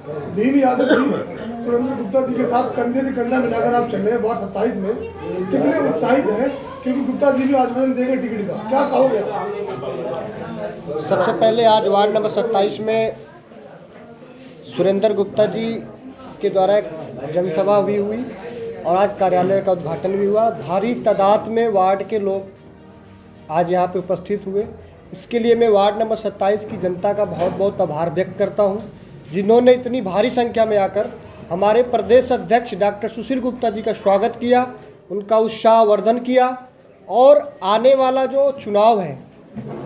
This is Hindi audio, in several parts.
भीम यादव जी सुरेंद्र गुप्ता जी के साथ कंधे से कंधा मिलाकर आप चल रहे हैं वार्ड 27 में, कितने उत्साहित हैं? क्योंकि गुप्ता जी भी आश्वासन देंगे टिकट का, क्या कहोगे? सबसे पहले आज वार्ड नंबर 27 में सुरेंद्र गुप्ता जी के द्वारा एक जनसभा भी हुई और आज कार्यालय का उद्घाटन भी हुआ। भारी तादाद में वार्ड के लोग आज यहाँ पे उपस्थित हुए। इसके लिए मैं वार्ड नंबर 27 की जनता का बहुत बहुत आभार व्यक्त करता हूँ, जिन्होंने इतनी भारी संख्या में आकर हमारे प्रदेश अध्यक्ष डॉक्टर सुशील गुप्ता जी का स्वागत किया, उनका उत्साहवर्धन किया। और आने वाला जो चुनाव है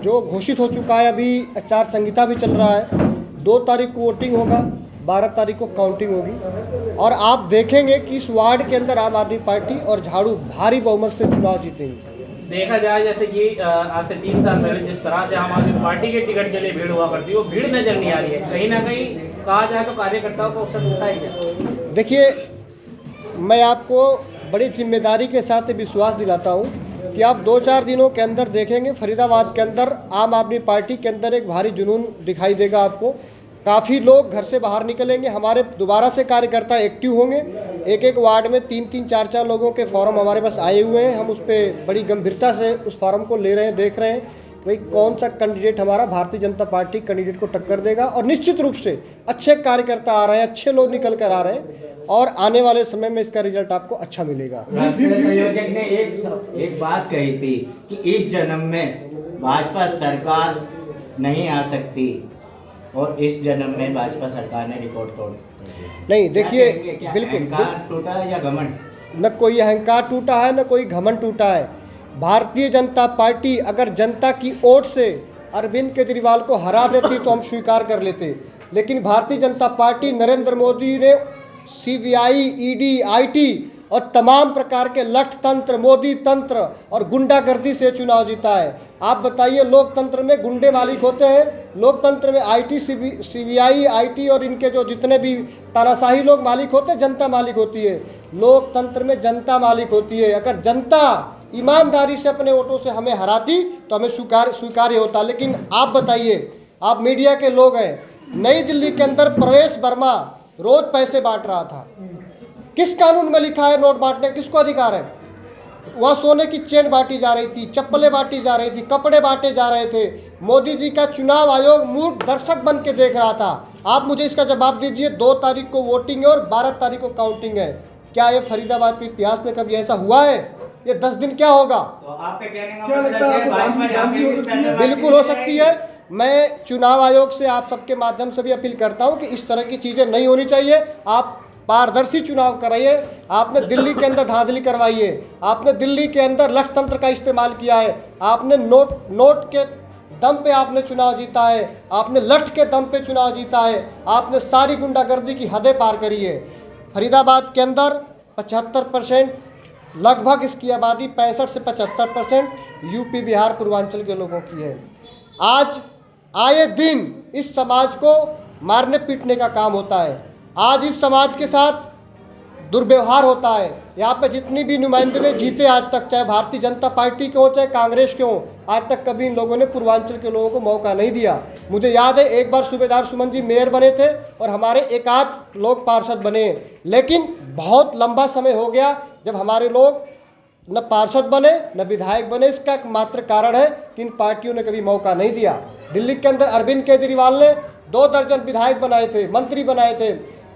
जो घोषित हो चुका है, अभी आचार संहिता भी चल रहा है, 2 तारीख को वोटिंग होगा, 12 तारीख को काउंटिंग होगी और आप देखेंगे कि इस वार्ड के अंदर आम आदमी पार्टी और झाड़ू भारी बहुमत से चुनाव जीतेंगे। देखा जाए जैसे कि आज से 3 साल पहले जिस तरह से आम आदमी पार्टी के टिकट के लिए भीड़ हुआ करती है, वो भीड़ नजर नहीं आ रही है। कहीं ना कहीं कहा जाए तो कार्यकर्ताओं को अवसर मिलता है क्या? देखिए, मैं आपको बड़ी जिम्मेदारी के साथ विश्वास दिलाता हूँ कि आप 2-4 दिनों के अंदर देखेंगे फरीदाबाद के अंदर आम आदमी पार्टी के अंदर एक भारी जुनून दिखाई देगा आपको। काफ़ी लोग घर से बाहर निकलेंगे, हमारे दोबारा से कार्यकर्ता एक्टिव होंगे। एक वार्ड में 3-3, 4-4 लोगों के फॉर्म हमारे पास आए हुए हैं। हम उस पर बड़ी गंभीरता से उस फॉर्म को ले रहे हैं, देख रहे हैं भाई कौन सा कैंडिडेट हमारा भारतीय जनता पार्टी कैंडिडेट को टक्कर देगा। और निश्चित रूप से अच्छे कार्यकर्ता आ रहे हैं, अच्छे लोग निकल कर आ रहे हैं और आने वाले समय में इसका रिजल्ट आपको अच्छा मिलेगा। राष्ट्रीय संयोजक ने एक बात कही थी कि इस जन्म में भाजपा सरकार नहीं आ सकती और इस जन्म में भाजपा सरकार ने रिकॉर्ड तोड़ नहीं। देखिए, बिल्कुल टूटा है या घमंड? न कोई अहंकार टूटा है, न कोई घमंड टूटा है। भारतीय जनता पार्टी अगर जनता की ओट से अरविंद केजरीवाल को हरा देती तो हम स्वीकार कर लेते, लेकिन भारतीय जनता पार्टी नरेंद्र मोदी ने CBI, ED, IT और तमाम प्रकार के लठ तंत्र, मोदी तंत्र और गुंडागर्दी से चुनाव जीता है। आप बताइए, लोकतंत्र में गुंडे मालिक होते हैं, लोकतंत्र में IT, CBI, IT और इनके जो जितने भी तानाशाही लोग मालिक होते हैं, जनता मालिक होती है। लोकतंत्र में जनता मालिक होती है। अगर जनता ईमानदारी से अपने वोटों से हमें हराती तो हमें स्वीकार्य होता। लेकिन आप बताइए, आप मीडिया के लोग हैं, नई दिल्ली के अंदर प्रवेश वर्मा रोज पैसे बांट रहा था। किस कानून में लिखा है नोट बांटने? किसको अधिकार है? वहाँ सोने की चेन बांटी जा रही थी, चप्पलें बांटी जा रही थी, कपड़े बांटे जा रहे थे। मोदी जी का चुनाव आयोग मूर्ख दर्शक बन के देख रहा था। आप मुझे इसका जवाब दीजिए, 2 तारीख को वोटिंग है और 12 तारीख को काउंटिंग है। क्या ये फरीदाबाद के इतिहास में कभी ऐसा हुआ है? ये 10 दिन क्या होगा? तो आपके कहने का क्या लगता है आपको? बिल्कुल हो सकती है। मैं चुनाव आयोग से आप सबके माध्यम से भी अपील करता हूं कि इस तरह की चीज़ें नहीं होनी चाहिए। आप पारदर्शी चुनाव कराइए। आपने दिल्ली के अंदर धांधली करवाई है, आपने दिल्ली के अंदर लठ तंत्र का इस्तेमाल किया है, आपने नोट के दम पे आपने चुनाव जीता है, आपने लठ के दम पे चुनाव जीता है, आपने सारी गुंडागर्दी की हदें पार करी है। फरीदाबाद के अंदर 75% लगभग इसकी आबादी 65 से 75% यूपी, बिहार, पूर्वांचल के लोगों की है। आज आए दिन इस समाज को मारने पीटने का काम होता है। आज इस समाज के साथ दुर्व्यवहार होता है। यहाँ पे जितनी भी नुमाइंदे जीते आज तक, चाहे भारतीय जनता पार्टी के हो चाहे कांग्रेस के हो, आज तक कभी इन लोगों ने पूर्वांचल के लोगों को मौका नहीं दिया। मुझे याद है एक बार सूबेदार सुमन जी मेयर बने थे और हमारे एक आध लोग पार्षद बने, लेकिन बहुत लंबा समय हो गया जब हमारे लोग न पार्षद बने न विधायक बने। इसका एकमात्र कारण है कि इन पार्टियों ने कभी मौका नहीं दिया। दिल्ली के अंदर अरविंद केजरीवाल ने 2 दर्जन विधायक बनाए थे, मंत्री बनाए थे।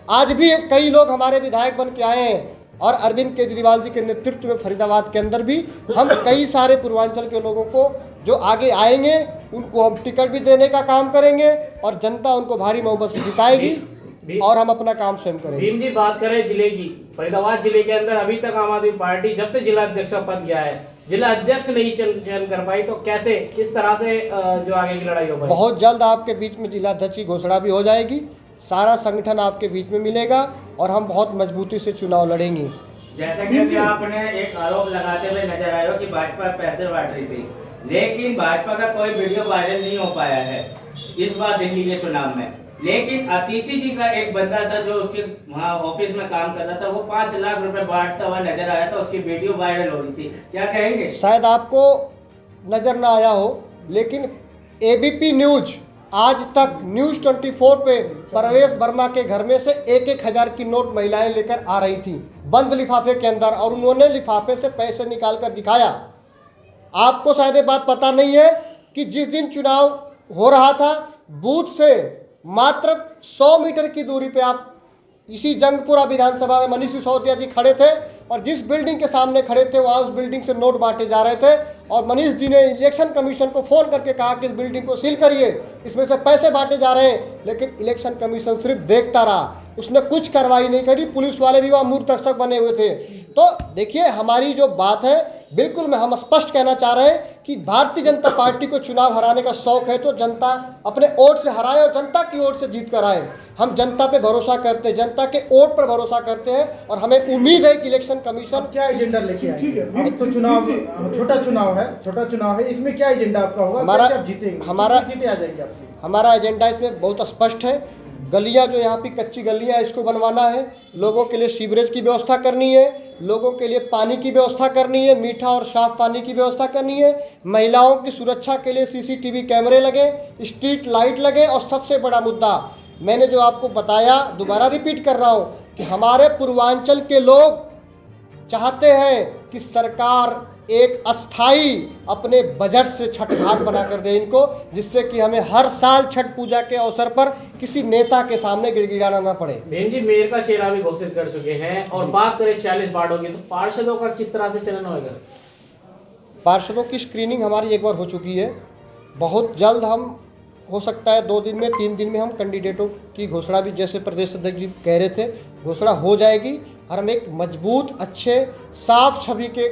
आज भी कई लोग हमारे विधायक बन के आए हैं और अरविंद केजरीवाल जी के नेतृत्व में फरीदाबाद के अंदर भी हम कई सारे पूर्वांचल के लोगों को जो आगे आएंगे उनको हम टिकट भी देने का काम करेंगे और जनता उनको भारी बहुमत से जिताएगी और हम अपना काम स्वयं करेंगे। भीम जी, बात करें जिले की, फरीदाबाद जिले के अंदर अभी तक आम आदमी पार्टी जब से जिला अध्यक्ष का पद गया है, जिला अध्यक्ष नहीं चयन कर पाई, तो कैसे किस तरह से जो आगे की लड़ाई हो पाएगी? बहुत जल्द आपके बीच में जिला अध्यक्ष की घोषणा भी हो जाएगी, सारा संगठन आपके बीच में मिलेगा और हम बहुत मजबूती से चुनाव लड़ेंगे। जैसा कि आपने एक आरोप लगाते हुए नजर आए हो कि भाजपा पैसे बांट रही थी, लेकिन भाजपा का कोई वीडियो वायरल नहीं हो पाया है इस बार दिल्ली के चुनाव में। लेकिन अतीशी जी का एक बंदा था जो उसके वहाँ ऑफिस में काम कर रहा था, वो 5 लाख रुपए बांटता हुआ नजर आया था, उसकी वीडियो वायरल हो रही थी। क्या कहेंगे? शायद आपको नजर ना आया हो, लेकिन ABP न्यूज आज तक न्यूज़ 24 पे परवेश वर्मा के घर में से 1,000 की नोट महिलाएं लेकर आ रही थी बंद लिफाफे के अंदर, और उन्होंने लिफाफे से पैसे निकाल कर दिखाया। आपको शायद ये बात पता नहीं है कि जिस दिन चुनाव हो रहा था, बूथ से मात्र 100 मीटर की दूरी पे आप इसी जंगपुरा विधानसभा में मनीष सिसोदिया जी खड़े थे, और जिस बिल्डिंग के सामने खड़े थे वहाँ उस बिल्डिंग से नोट बांटे जा रहे थे, और मनीष जी ने इलेक्शन कमीशन को फ़ोन करके कहा कि इस बिल्डिंग को सील करिए, इसमें से पैसे बांटे जा रहे हैं। लेकिन इलेक्शन कमीशन सिर्फ देखता रहा, उसने कुछ कार्रवाई नहीं करी। पुलिस वाले भी वहाँ मूर्ख दर्शक बने हुए थे। तो देखिए, हमारी जो बात है, बिल्कुल हम स्पष्ट कहना चाह रहे हैं कि भारतीय जनता पार्टी को चुनाव हराने का शौक है तो जनता अपने वोट से हराए और जनता की ओर से जीत कर आए। हम जनता पे भरोसा करते हैं, जनता के वोट पर भरोसा करते हैं, और हमें उम्मीद है कि इलेक्शन कमीशन क्या एजेंडा लेके ठीक है, आएंगे? एक तो चुनाव, छोटा चुनाव है, इसमें क्या एजेंडा आपका होगा? हमारा- कैसे आप जीतेंगे? हमारा- कितनी सीटें आ जाएंगी आपकी? हमारा एजेंडा इसमें बहुत स्पष्ट है। गलियां जो यहाँ की कच्ची गलियां हैं, इसको बनवाना है, लोगों के लिए सीवरेज की व्यवस्था करनी है, लोगों के लिए पानी की व्यवस्था करनी है, मीठा और साफ पानी की व्यवस्था करनी है, महिलाओं की सुरक्षा के लिए CCTV कैमरे लगे, स्ट्रीट लाइट लगे, और सबसे बड़ा मुद्दा मैंने जो आपको बताया, दोबारा रिपीट कर रहा हूँ कि हमारे पूर्वांचल के लोग चाहते हैं कि सरकार एक अस्थाई अपने बजट से छठ घाट बना कर दे इनको, जिससे कि हमें हर साल छठ पूजा के अवसर पर किसी नेता के सामने गिड़गिड़ाना ना पड़े। बहन जी, मेयर का चेहरा भी घोषित कर चुके हैं, और बात करें 40 वार्डों की, तो पार्षदों का किस तरह से चलन होगा? पार्षदों की स्क्रीनिंग हमारी एक बार हो चुकी है। बहुत जल्द हम, हो सकता है 2 दिन में 3 दिन में, हम कैंडिडेटों की घोषणा भी, जैसे प्रदेश अध्यक्ष जी कह रहे थे, घोषणा हो जाएगी, और हम एक मजबूत, अच्छे, साफ छवि के